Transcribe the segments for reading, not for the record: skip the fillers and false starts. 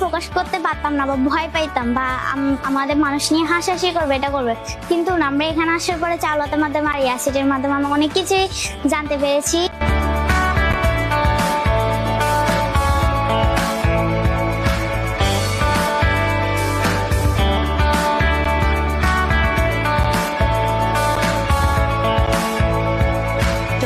প্রকাশ করতে পারতাম না বা ভয় পাইতাম বা আমাদের মানুষ নিয়ে হাসাহাসি করবে, এটা করবে। কিন্তু না, আমরা এখানে আসার পরে চাওলাতের মাধ্যমে আর ইয়াসিটের মাধ্যমে আমরা অনেক কিছুই জানতে পেরেছি।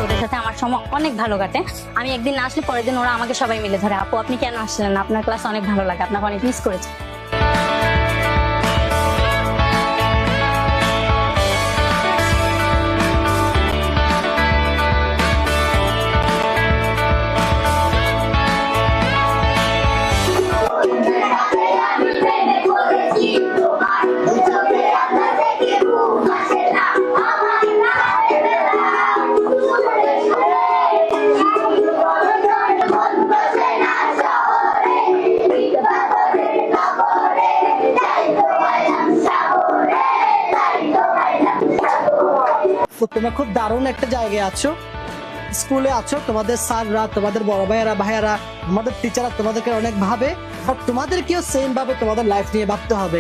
ওদের সাথে আমার সময় অনেক ভালো কাটে। আমি একদিন না আসলে পরের দিন ওরা আমাকে সবাই মিলে ধরে, আপু আপনি কেন আসলেন না, আপনার ক্লাস অনেক ভালো লাগে, আপনাকে অনেক মিস করেছি। তোমরা খুব দারুণ একটা জায়গায় আছো, স্কুলে আছো, তোমাদের স্যাররা, তোমাদের বড় ভাইয়ারা, আমাদের টিচাররা তোমাদেরকে অনেক ভাবে, আর তোমাদেরকেও সেম ভাবে তোমাদের লাইফ নিয়ে ভাবতে হবে।